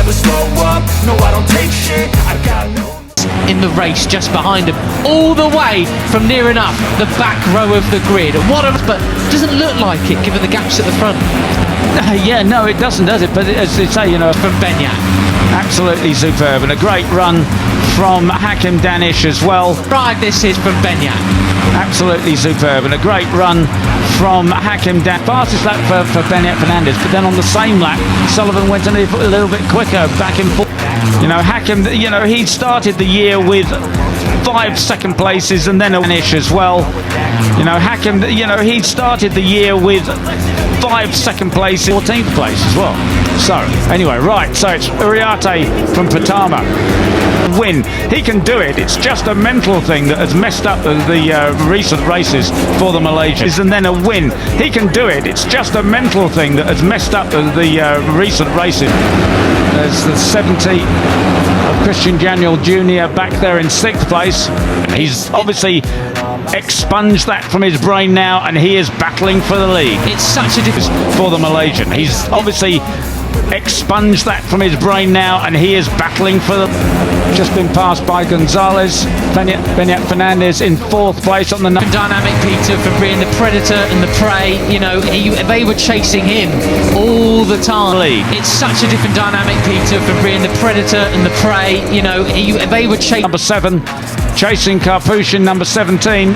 never slow up, no I don't take shit, I got no... In the race just behind him, all the way from near enough the back row of the grid. What a... but doesn't look like it given the gaps at the front. Yeah, no, it doesn't, does it? But as they say, you know, From Benyat. absolutely superb, and a great run from Hakim Danish as well. Right, this is from Benyat. Absolutely superb, and a great run from Hakim Danish. Fastest lap for Benyat Fernandez, but then on the same lap, Sullivan went a little bit quicker, back and forth. You know, Hakim, you know, he started the year with 5 second places and then a finish as well. You know, Hakim, you know, he started the year with 5 second places, 14th place as well. So, anyway, right, so it's Uriarte from Pratama. Win, he can do it. It's just a mental thing that has messed up the recent races for the Malaysians. And then a win, he can do it. It's just a mental thing that has messed up the recent races. There's the 70 of Christian Daniel Jr. back there in 6th place. He's obviously expunged that from his brain now, and he is battling for the lead. It's such a difference For the Malaysian, he's obviously expunged that from his brain now, and he is battling for the... Just been passed by Gonzalez. Benyat Fernandez in 4th place on the... dynamic, Peter, from being the predator and the prey. You know, they were chasing him all the time. It's such a different dynamic, Peter, from being the predator and the prey. You know, they were chasing... Number 7, chasing Karpushin, number 17.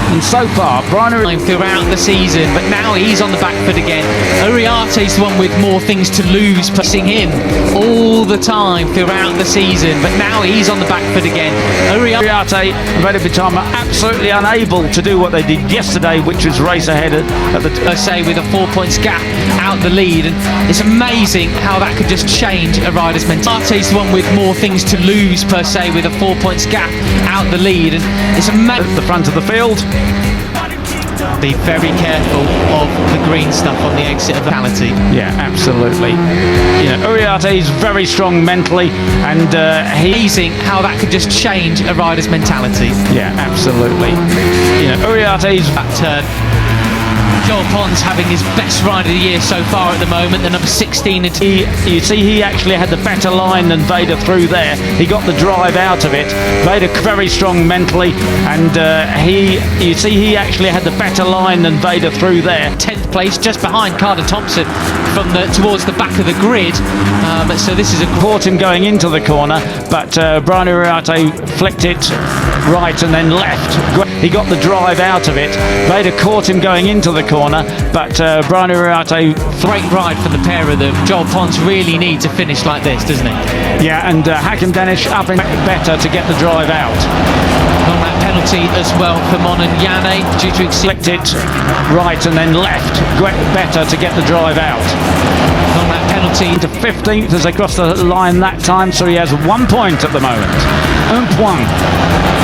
And so far, Brian throughout the season, but now he's on the back foot again. Uriarte's the one with more things to lose, passing him all the time throughout the season, but now he's on the back foot again. Uriarte and Veda Ega Pratama absolutely unable to do what they did yesterday, which was race ahead at the... I say with a 4 points gap out the lead, and it's amazing how that could just change a rider's mentality. Uriarte's the one with more things to lose, per se, with a 4 points gap out the lead, and it's amazing. At the front of the field. Be very careful of the green stuff on the exit of the penalty. Yeah, absolutely. You know, Uriarte is very strong mentally, and Amazing how that could just change a rider's mentality. Yeah, absolutely. You know, Uriarte is... That turn. Joel Pons having his best ride of the year so far at the moment, the number 16. You see, he actually had the better line than Veda through there. He got the drive out of it. Veda very strong mentally, and you see, he actually had the better line than Veda through there. 10th place, just behind Carter Thompson from towards the back of the grid. So this is Caught him going into the corner, but Brian Uriarte flicked it right and then left. He got the drive out of it. Veda caught him going into the corner, but Brian Uriarte... Great ride for the pair of them. Joel Pons really needs a finish like this, doesn't he? Yeah, and Hakim Danish up and better to get the drive out. On that penalty as well for Mon and Yane, due to Flicked it right and then left. Better to get the drive out. On that penalty To 15th as they cross the line that time, so he has 1 point at the moment. 1 point.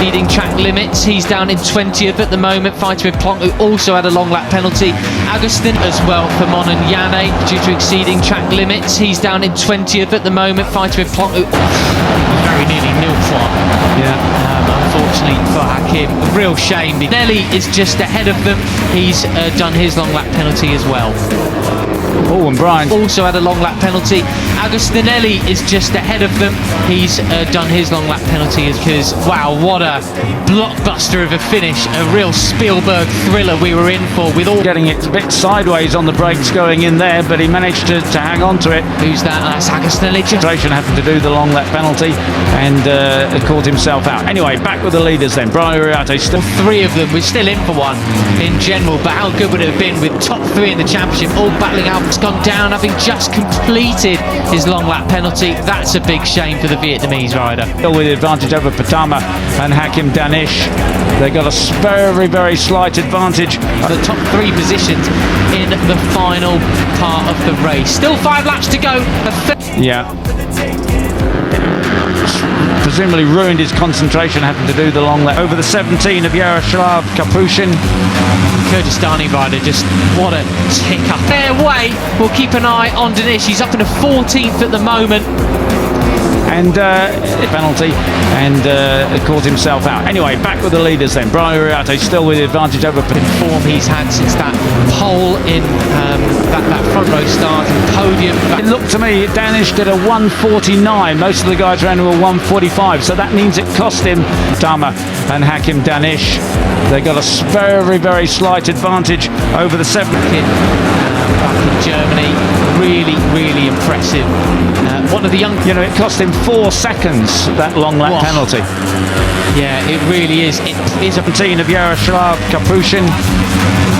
Leading track limits, he's down in 20th at the moment, fighting with Plonk, who also had a long lap penalty. Agustin as well for Mon and Yane, due to exceeding track limits. He's down in 20th at the moment, fighting with Plonk, who very nearly nil far. Yeah. Unfortunately for Hakim, a real shame. Nelly is just ahead of them. He's done his long lap penalty as well. Oh, and Brian also had a long lap penalty. Agustinelli is just ahead of them. He's done his long lap penalty because, wow, what a blockbuster of a finish. A real Spielberg thriller we were in for, with all... Getting it a bit sideways on the brakes going in there, but he managed to hang on to it. Who's that? That's Agustinelli. Happened to do the long lap penalty and caught himself out. Anyway, back with the leaders then. Brian Uriarte still... 3 of them. We're still in for one in general, but how good would it have been with top 3 in the championship all battling out? It's gone down having just completed his long lap penalty. That's a big shame for the Vietnamese rider. Still with the advantage over Pratama and Hakim Danish. They got a very, very slight advantage. The top 3 positions in the final part of the race. Still 5 laps to go. Yeah. Presumably ruined his concentration having to do the long lap. Over the 17 of Yaroslav Karpushin. Kurdistani rider, just what a tick up. Fair way, we'll keep an eye on Danish. He's up in a 14th at the moment. and penalty, and caught himself out. Anyway, back with the leaders then. Brian Uriarte still with the advantage over Form he's had since that pole in that front row start and podium. It looked to me Danish did a 1:49. Most of the guys ran to a 1:45, so that means it cost him. Utama and Hakim Danish, they got a very, very slight advantage over the seven. Back in Germany, really impressive. One of the young, it cost him 4 seconds, that long lap penalty. Yeah, it really is. It is a 17 of Yaroslav Kapushin.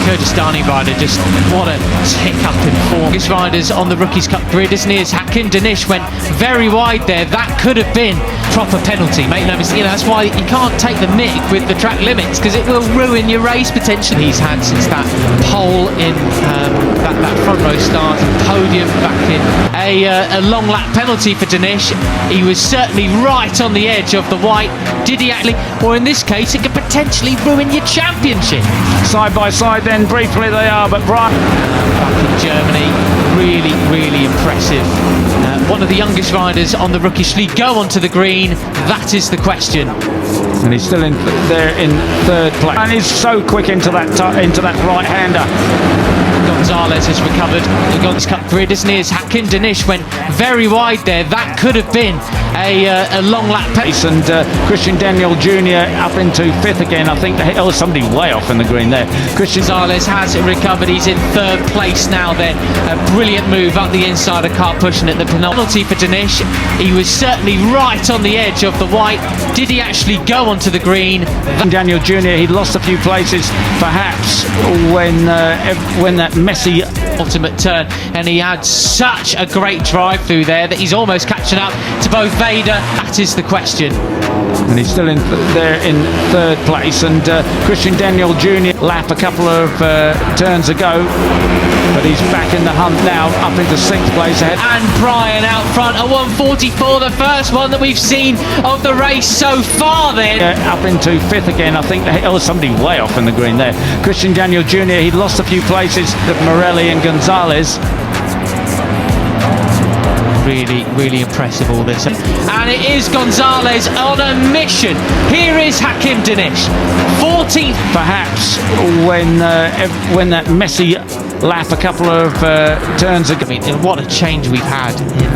Kyrgyzstani rider, just what a tick up in form. This rider's on the Rookies Cup grid, isn't he? As Hakim Danish went very wide there. That could have been proper penalty. Make no mistake, that's why you can't take the mick with the track limits, because it will ruin your race potentially. He's had since that pole in that front row start and podium back in. A long lap penalty for Danish. He was certainly right on the edge of the white. Did he actually? Or in this case, it could potentially ruin your championship. Side by side then, briefly they are, but Brian... Back in Germany, really impressive. One of the youngest riders on the Rookies League go onto the green. That is the question. And he's still there in third place. And he's so quick into that right-hander. Gonzalez has recovered the Rookies Cup grid, isn't he? As Hakim Danish went very wide there. That could have been a long lap pace. And Christian Daniel Jr. up into 5th again. I think somebody way off in the green there. Christian Gonzalez has recovered. He's in 3rd place now then. A brilliant move up the inside of car, pushing at the penalty for Danish. He was certainly right on the edge of the white. Did he actually go onto the green? Daniel Jr. He lost a few places perhaps when that messy ultimate turn, and he had such a great drive through there that he's almost catching up to both Veda. That is the question. And he's still there in 3rd place, and Christian Daniel Jr. lap a couple of turns ago, but he's back in the hunt now, up into 6th place ahead. And Brian out front at 1:44, the first one that we've seen of the race so far then. Up into 5th again. I think somebody way off in the green there. Christian Daniel Jr. He lost a few places of Morelli and Gonzalez. Really impressive all this. And it is Gonzalez on a mission. Here is Hakim Danish, 14th. Perhaps when that messy lap a couple of turns ago. I mean, what a change we've had in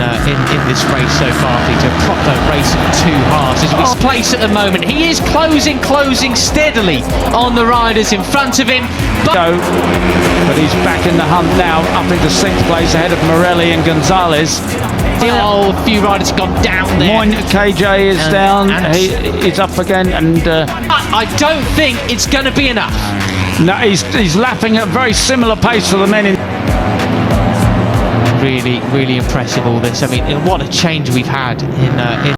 this race so far, Peter. Proper race of 2 halves. As we place at the moment, he is closing steadily on the riders in front of him. But he's back in the hunt now, up into 6th place ahead of Morelli and Gonzalez. A few riders have gone down there. Moin KJ is down. He's up again, and I don't think it's going to be enough. No, he's lapping at a very similar pace to the men in. Really impressive all this. I mean, what a change we've had in